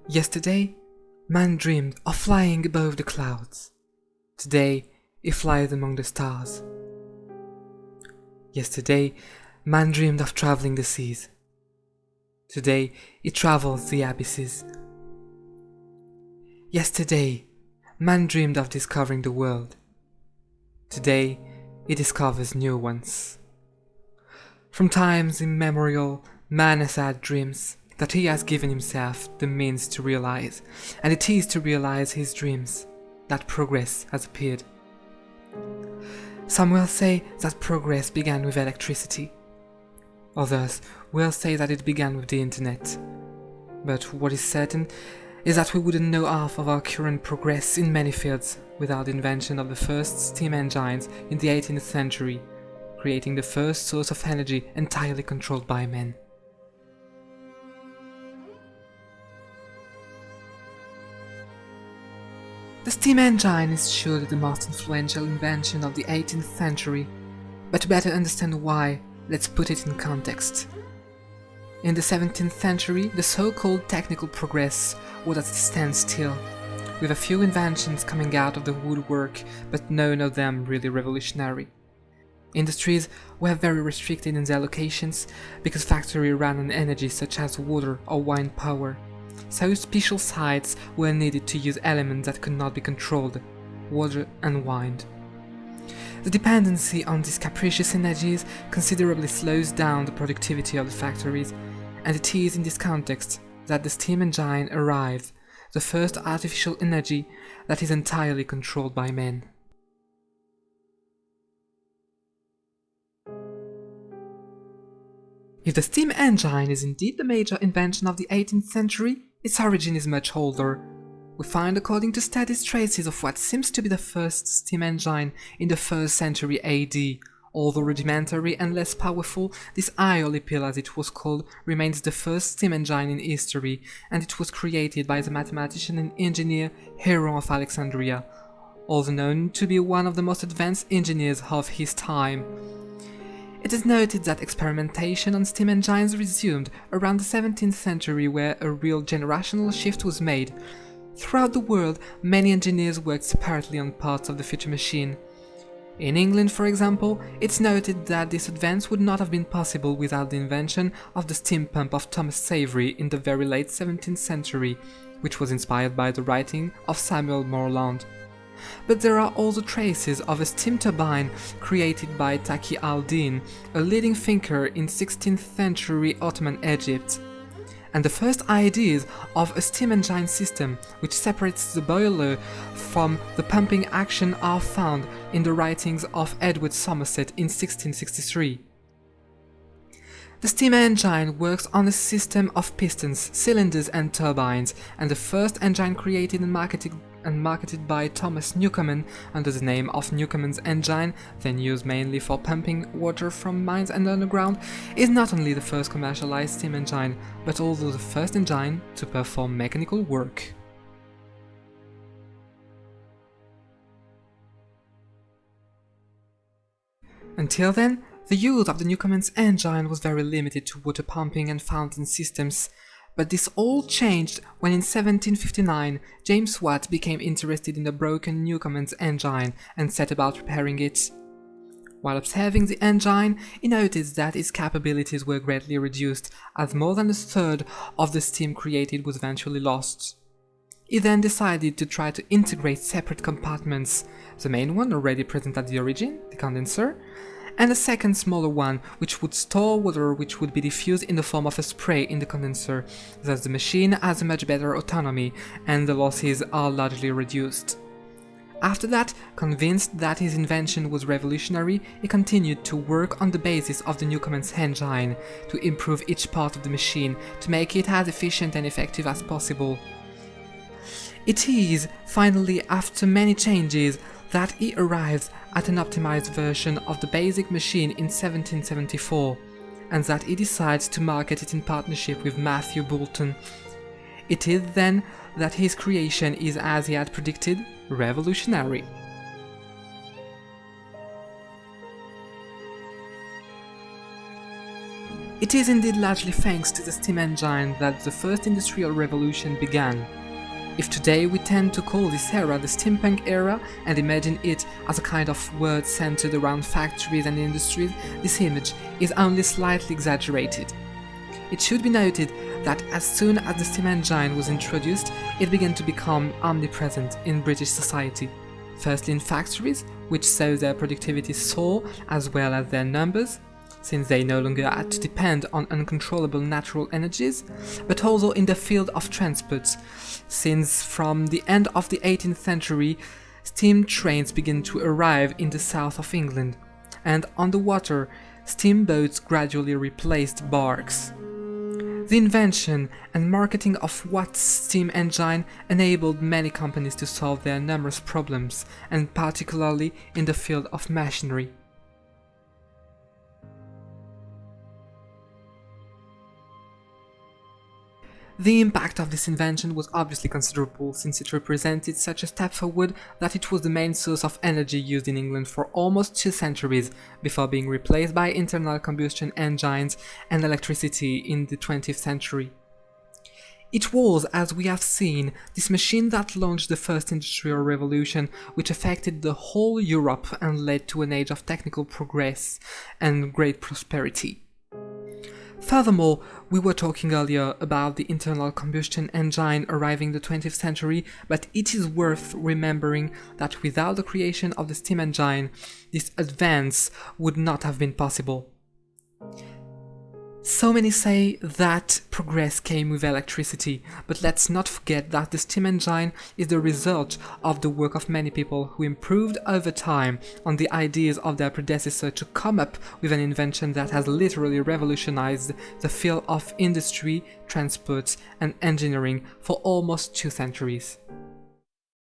Yesterday, man dreamed of flying above the clouds. Today, he flies among the stars. Yesterday, man dreamed of traveling the seas. Today, he travels the abysses. Yesterday, man dreamed of discovering the world. Today, he discovers new ones. From times immemorial, man has had dreams that he has given himself the means to realize, and it is to realize his dreams that progress has appeared. Some will say that progress began with electricity. Others will say that it began with the internet. But what is certain is that we wouldn't know half of our current progress in many fields without the invention of the first steam engines in the 18th century, creating the first source of energy entirely controlled by men. The steam engine is surely the most influential invention of the 18th century, but to better understand why, let's put it in context. In the 17th century, the so-called technical progress was at a standstill, with a few inventions coming out of the woodwork, but none of them really revolutionary. Industries were very restricted in their locations because factories ran on energy such as water or wind power. So special sites were needed to use elements that could not be controlled, water and wind. The dependency on these capricious energies considerably slows down the productivity of the factories, and it is in this context that the steam engine arrived, the first artificial energy that is entirely controlled by men. If the steam engine is indeed the major invention of the 18th century, its origin is much older. We find, according to studies, traces of what seems to be the first steam engine in the 1st century AD. Although rudimentary and less powerful, this Aeolipile, as it was called, remains the first steam engine in history, and it was created by the mathematician and engineer Heron of Alexandria, also known to be one of the most advanced engineers of his time. It is noted that experimentation on steam engines resumed around the 17th century, where a real generational shift was made. Throughout the world, many engineers worked separately on parts of the future machine. In England, for example, it's noted that this advance would not have been possible without the invention of the steam pump of Thomas Savery in the very late 17th century, which was inspired by the writing of Samuel Morland. But there are also traces of a steam turbine created by Taqi al-Din, a leading thinker in 16th century Ottoman Egypt. And the first ideas of a steam engine system which separates the boiler from the pumping action are found in the writings of Edward Somerset in 1663. The steam engine works on a system of pistons, cylinders and turbines, and the first engine created and marketed by Thomas Newcomen under the name of Newcomen's engine, then used mainly for pumping water from mines and underground, is not only the first commercialized steam engine, but also the first engine to perform mechanical work. Until then, the use of the Newcomen's engine was very limited to water pumping and fountain systems, but this all changed when in 1759 James Watt became interested in the broken Newcomen's engine and set about repairing it. While observing the engine, he noticed that its capabilities were greatly reduced, as more than a third of the steam created was eventually lost. He then decided to try to integrate separate compartments, the main one already present at the origin, the condenser, and a second smaller one which would store water which would be diffused in the form of a spray in the condenser, thus the machine has a much better autonomy and the losses are largely reduced. After that, convinced that his invention was revolutionary, he continued to work on the basis of the Newcomen's engine, to improve each part of the machine, to make it as efficient and effective as possible. It is, finally, after many changes, that he arrives at an optimized version of the basic machine in 1774, and that he decides to market it in partnership with Matthew Boulton. It is then that his creation is, as he had predicted, revolutionary. It is indeed largely thanks to the steam engine that the first industrial revolution began. If today we tend to call this era the steampunk era and imagine it as a kind of word centered around factories and industries, this image is only slightly exaggerated. It should be noted that as soon as the steam engine was introduced, it began to become omnipresent in British society. Firstly in factories, which saw their productivity soar as well as their numbers, since they no longer had to depend on uncontrollable natural energies, but also in the field of transport, since from the end of the 18th century, steam trains began to arrive in the south of England, and on the water, steamboats gradually replaced barks. The invention and marketing of Watt's steam engine enabled many companies to solve their numerous problems, and particularly in the field of machinery. The impact of this invention was obviously considerable, since it represented such a step forward that it was the main source of energy used in England for almost 2 centuries, before being replaced by internal combustion engines and electricity in the 20th century. It was, as we have seen, this machine that launched the first industrial revolution, which affected the whole Europe and led to an age of technical progress and great prosperity. Furthermore, we were talking earlier about the internal combustion engine arriving in the 20th century, but it is worth remembering that without the creation of the steam engine, this advance would not have been possible. So many say that progress came with electricity, but let's not forget that the steam engine is the result of the work of many people who improved over time on the ideas of their predecessor to come up with an invention that has literally revolutionized the field of industry, transport, and engineering for almost 2 centuries.